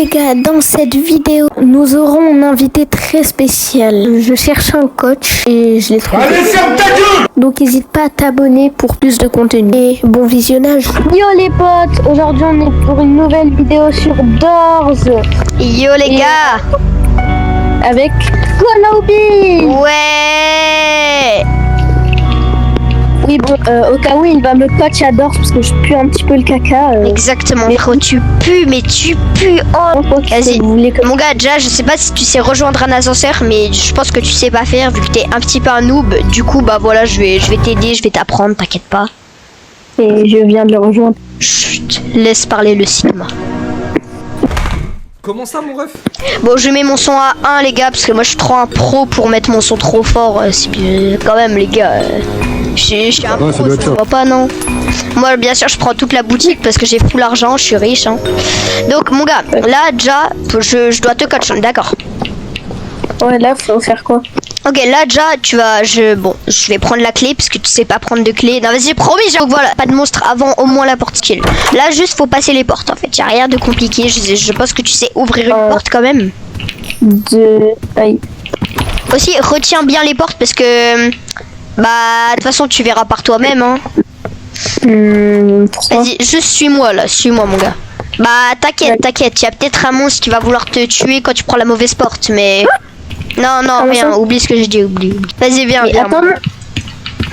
les gars, dans cette vidéo, nous aurons un invité très spécial. Je cherche un coach et je l'ai trouvé. Allez, ferme ta gueule! Donc n'hésite pas à t'abonner pour plus de contenu. Et bon visionnage. Yo les potes, aujourd'hui on est pour une nouvelle vidéo sur Doors. Yo les gars! Avec Konobi. Ouais! Oui bon, au cas où il va me coach à Doors parce que je pue un petit peu le caca. Exactement, frérot, tu pues, mais tu pues. Oh, vas-y. Mon gars, déjà, je sais pas si tu sais rejoindre un ascenseur, mais je pense que tu sais pas faire vu que t'es un petit peu un noob. Du coup, bah voilà, je vais t'aider, je vais t'apprendre, t'inquiète pas. Et je viens de le rejoindre. Chut, laisse parler le Sigma. Comment ça, mon ref? Bon, je mets mon son à 1, les gars, parce que moi je suis trop un pro pour mettre mon son trop fort. Quand même, les gars. Je suis un pro, ça va pas, non? Moi, bien sûr, je prends toute la boutique parce que j'ai full argent, je suis riche. Hein. Donc, mon gars, là, déjà, je dois te coach, d'accord? Ouais, là, faut faire quoi? Ok, là, déjà, je vais prendre la clé parce que tu sais pas prendre de clé. Non, vas-y, promis, donc voilà, pas de monstre avant au moins la porte skill. Là, juste, faut passer les portes, en fait. Y a rien de compliqué. Je pense que tu sais ouvrir une porte quand même. Aïe. Aussi, retiens bien les portes parce que... Bah, de toute façon, tu verras par toi-même, hein. Vas-y, juste suis-moi, là. Suis-moi, mon gars. Bah, t'inquiète. Y a peut-être un monstre qui va vouloir te tuer quand tu prends la mauvaise porte, mais... Non, rien. Oublie ce que j'ai dit, oublie. Vas-y, viens. Attends.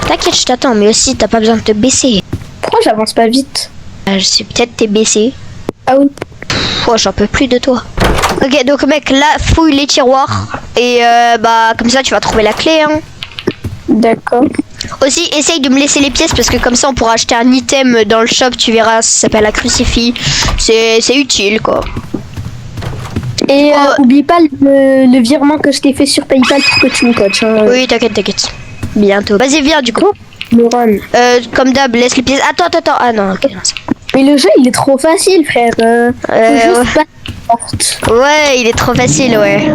T'inquiète, je t'attends, mais aussi, t'as pas besoin de te baisser. Pourquoi j'avance pas vite? Je sais, peut-être t'es baissé. Ah oui. J'en peux plus de toi. Ok, donc, mec, là, fouille les tiroirs. Et, bah, comme ça, tu vas trouver la clé, hein. D'accord. Aussi, essaye de me laisser les pièces parce que comme ça on pourra acheter un item dans le shop, tu verras, ça s'appelle la crucifix. C'est utile quoi. Et oublie pas le virement que je t'ai fait sur PayPal pour que tu me coaches. Hein. Oui, t'inquiète. Bientôt. Vas-y, viens du coup. Comme d'hab, laisse les pièces. Attends. Ah non, ok. Non, mais le jeu il est trop facile, frère. Faut juste pas porte. Ouais, il est trop facile, ouais.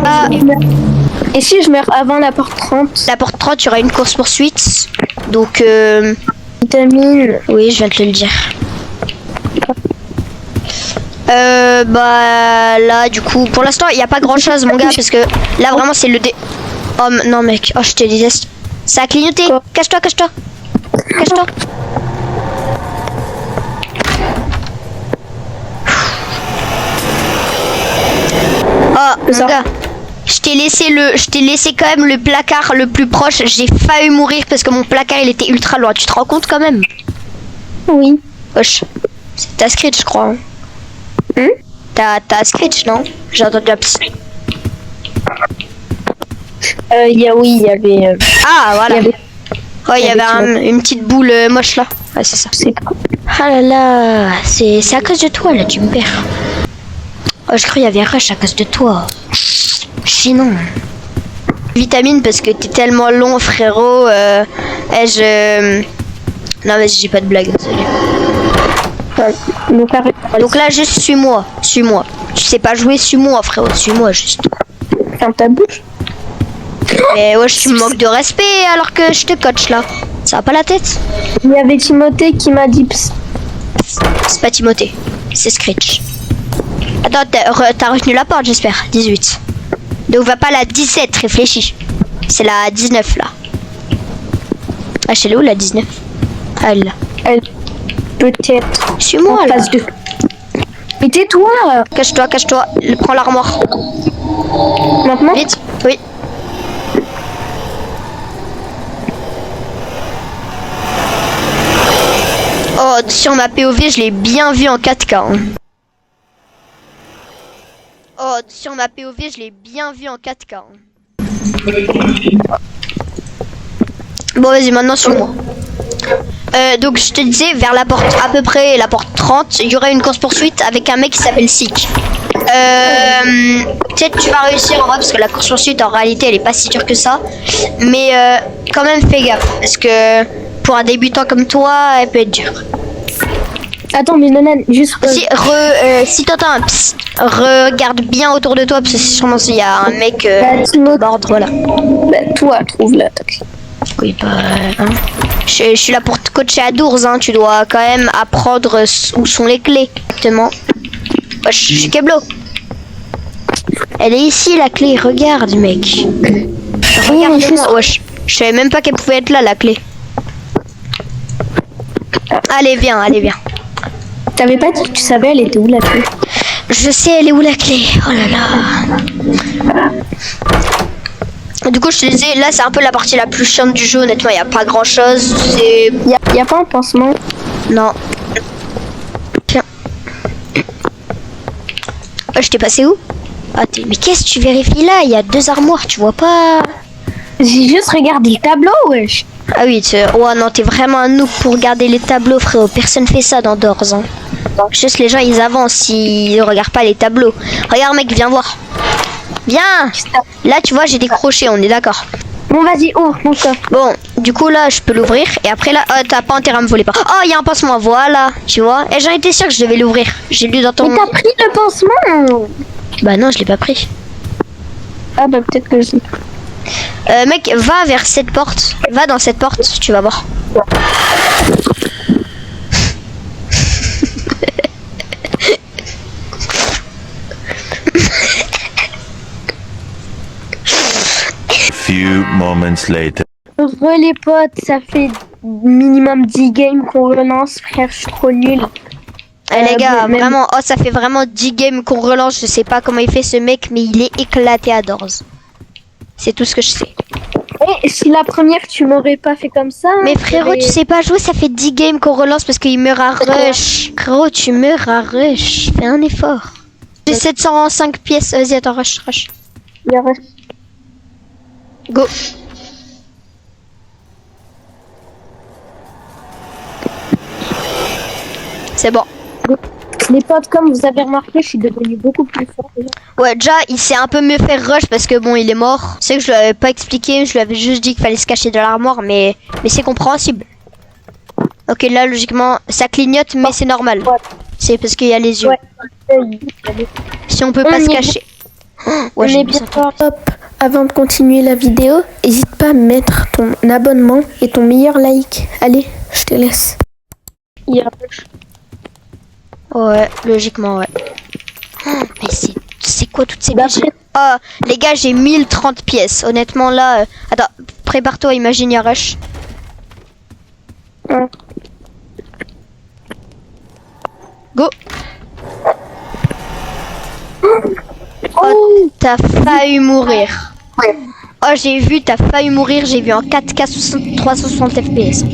Ah. Et si je meurs avant la porte 30? La porte 30, tu auras une course poursuite. Donc, vitamine. oui, je viens de te le dire. Bah, là, du coup, pour l'instant, il n'y a pas grand chose, mon gars, parce que là, vraiment, c'est le dé. Oh, non, mec, je te déteste. Ça a clignoté. Cache-toi. Oh, mon gars. Je t'ai laissé quand même le placard le plus proche. J'ai failli mourir parce que mon placard il était ultra loin. Tu te rends compte quand même? Oui. Wesh. C'est ta Screech, je crois. Hein? T'as Screech, non? J'ai entendu un psy. Il y avait. Ah, voilà. Il y avait une petite boule moche là. Ouais, c'est ça. Ah là là. C'est à cause de toi là, tu me perds. Oh, je crois qu'il y avait rush à cause de toi. Sinon. Vitamine parce que t'es tellement long, frérot. Non, mais j'ai pas de blague. Donc là, juste suis-moi. Tu sais pas jouer, suis-moi, frérot. Suis-moi juste. Ferme ta bouche. Mais ouais, tu me moques de respect alors que je te coach là. Ça va pas la tête? Il y avait Timothée qui m'a dit psst. C'est pas Timothée, c'est Screech. Attends, t'as retenu la porte, j'espère. 18. Donc va pas la 17, réfléchis. C'est la 19 là. Ah, c'est où la 19? Ah, elle là. Peut-être. Suis-moi là. Mais tais-toi. Cache-toi. Prends l'armoire. Maintenant? Vite, oui. Oh, sur ma POV, je l'ai bien vu en 4K. Hein. Oh, sur ma POV, je l'ai bien vu en 4K. Hein. Bon, vas-y, maintenant suis-moi. Donc, je te disais, vers la porte, à peu près la porte 30, il y aurait une course-poursuite avec un mec qui s'appelle Sick. Peut-être tu vas réussir en vrai, parce que la course-poursuite, en réalité, elle est pas si dure que ça. Mais quand même, fais gaffe, parce que pour un débutant comme toi, elle peut être dure. Attends, mais Nonan, juste... Si t'entends un psst, regarde bien autour de toi, parce que sûrement s'il y a un mec au bord, voilà. Bah, toi, trouve-la. Oui, bah... Hein. Je suis là pour te coacher à Doors, hein. Tu dois quand même apprendre où sont les clés, exactement. Wesh, je suis Keblo. Elle est ici la clé, regarde mec. Regarde-moi, wesh. Je savais même pas qu'elle pouvait être là la clé. Allez viens, allez viens. T'avais pas dit que tu savais elle était où la clé? Je sais elle est où la clé. Oh là là. Du coup je te disais, là c'est un peu la partie la plus chiante du jeu, honnêtement il n'y a pas grand chose. C'est... Y a pas un pansement? Non. Tiens. Oh, je t'ai passé où? Ah, mais qu'est-ce que tu vérifies là? Il y a 2 armoires, tu vois pas? J'ai juste regardé le tableau, wesh. Ah oui, ouais non, t'es vraiment un noob pour regarder les tableaux, frérot. Personne fait ça dans Doors. Hein. Juste les gens, ils avancent, ils ne regardent pas les tableaux. Regarde, mec, viens voir. Viens. Là, tu vois, j'ai décroché, on est d'accord. Bon, vas-y, ouvre mon coffre. Bon, du coup, là, je peux l'ouvrir. Et après, là, t'as pas intérêt à me voler pas. Oh, il y a un pansement, voilà. Tu vois. Et j'en étais sûr que je devais l'ouvrir. J'ai lu dans ton... Mais t'as pris le pansement? Bah non, je l'ai pas pris. Ah bah peut-être que je... Mec, va vers cette porte. Va dans cette porte, tu vas voir. Few moments later. Les potes, ça fait minimum 10 games qu'on relance, frère, je suis trop nul. Les gars, vraiment, oh ça fait vraiment 10 games qu'on relance, je sais pas comment il fait ce mec, mais il est éclaté à Doors. C'est tout ce que je sais. Et si la première tu m'aurais pas fait comme ça... Mais frérot, tu sais pas jouer, ça fait 10 games qu'on relance parce qu'il meurt à rush. Frérot, tu meurs à rush, fais un effort. J'ai 705 pièces, vas-y attends, rush. Il y a rush. Go. C'est bon. Les potes, comme vous avez remarqué, je suis devenu beaucoup plus fort. Ouais, déjà, il s'est un peu mieux faire rush parce que bon, il est mort. C'est que je lui avais pas expliqué, je lui avais juste dit qu'il fallait se cacher dans l'armoire, mais c'est compréhensible. Ok, là, logiquement, ça clignote, mais c'est normal. C'est parce qu'il y a les yeux. Ouais. Si on peut pas se cacher. Ouais, j'ai mis ça. Hop, avant de continuer la vidéo, n'hésite pas à mettre ton abonnement et ton meilleur like. Allez, je te laisse. Il y a rush. Ouais, logiquement, ouais. Mais c'est quoi toutes ces pièces? Oh, les gars, j'ai 1030 pièces. Honnêtement, là... Attends, prépare-toi, imagine, il y a rush. Ouais. Go. Oh, t'as failli mourir. Oh, j'ai vu, t'as failli mourir. J'ai vu en 4K 360 FPS.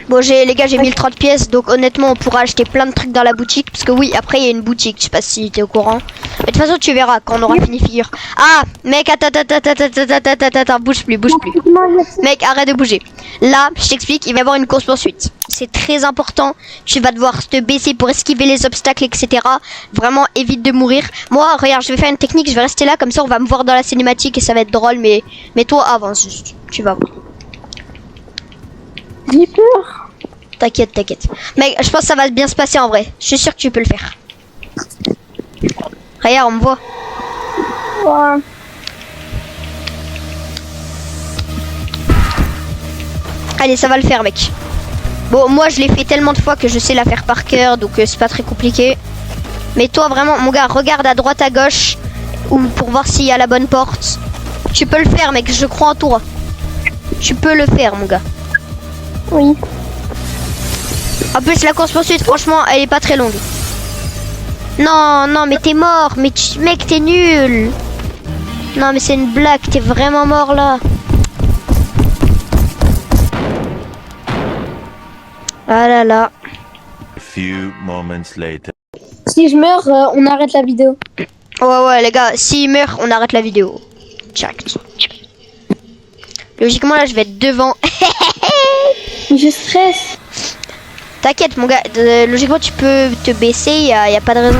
Bon, les gars, j'ai 1030 pièces, donc honnêtement, on pourra acheter plein de trucs dans la boutique. Parce que oui, après, il y a une boutique, je sais pas si t'es au courant. Mais de toute façon, tu verras quand on aura fini figure. Ah, mec, attends, bouge plus. Mec, arrête de bouger. Là, je t'explique, il va y avoir une course-poursuite. C'est très important, tu vas devoir te baisser pour esquiver les obstacles, etc. Vraiment, évite de mourir. Moi, regarde, je vais faire une technique, je vais rester là, comme ça, on va me voir dans la cinématique et ça va être drôle. Mais toi, avance juste, tu vas voir. J'ai peur. T'inquiète. Mec, je pense que ça va bien se passer en vrai. Je suis sûr que tu peux le faire. Regarde, on me voit. Ouais. Allez, ça va le faire, mec. Bon, moi, je l'ai fait tellement de fois que je sais la faire par cœur, donc c'est pas très compliqué. Mais toi, vraiment, mon gars, regarde à droite, à gauche, ou pour voir s'il y a la bonne porte. Tu peux le faire, mec, je crois en toi. Tu peux le faire, mon gars. Oui. En plus, la course-poursuite, franchement, elle est pas très longue. Non, mais t'es mort. Mais mec, t'es nul. Non, mais c'est une blague. T'es vraiment mort, là. Ah là là. A few moments later. Si je meurs, on arrête la vidéo. Ouais, les gars. S'il meurt, on arrête la vidéo. Tchac. Logiquement, là, je vais être devant. Je stresse. T'inquiète, mon gars. Logiquement, tu peux te baisser. Y a pas de raison.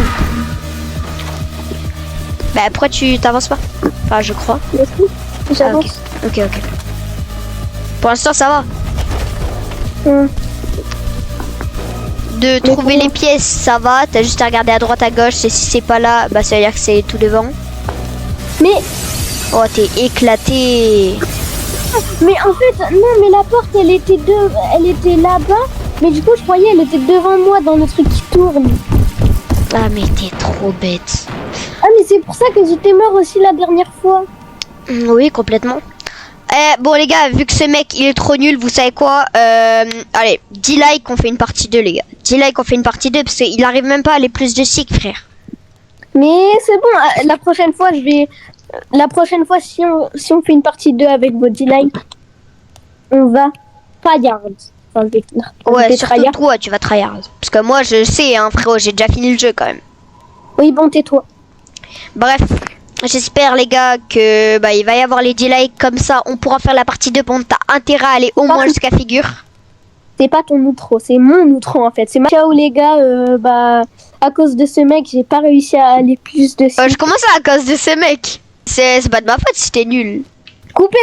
Bah, pourquoi tu t'avances pas? Enfin, je crois. J'avance. Ah, ok. Pour l'instant, ça va. De trouver les pièces, ça va. T'as juste à regarder à droite, à gauche. Et si c'est pas là, bah, ça veut dire que c'est tout devant. Mais... Oh, t'es éclaté. Mais en fait, non, mais la porte, elle était là-bas. Mais du coup, je croyais elle était devant moi dans le truc qui tourne. Ah, mais t'es trop bête. Ah, mais c'est pour ça que j'étais mort aussi la dernière fois. Oui, complètement. Bon, les gars, vu que ce mec, il est trop nul, vous savez quoi? Allez, 10 likes, on fait une partie 2, les gars. 10 likes, on fait une partie 2, parce qu'il arrive même pas à aller plus de cycles, frère. Mais c'est bon, la prochaine fois, si on fait une partie 2 avec vos 10 likes, on va tryhard. Enfin, Ouais, surtout toi, tu vas tryhard. Parce que moi, je sais, hein, frérot, j'ai déjà fini le jeu, quand même. Oui, bon, tais-toi. Bref, j'espère, les gars, que il va y avoir les 10 likes, comme ça, on pourra faire la partie 2. Bon, t'as intérêt à aller au moins jusqu'à figure. C'est pas ton outro, c'est mon outro, en fait. C'est ciao, les gars, à cause de ce mec, j'ai pas réussi à aller plus de Je commence à cause de ce mec. C'est pas de ma faute si t'es nul. Coupez.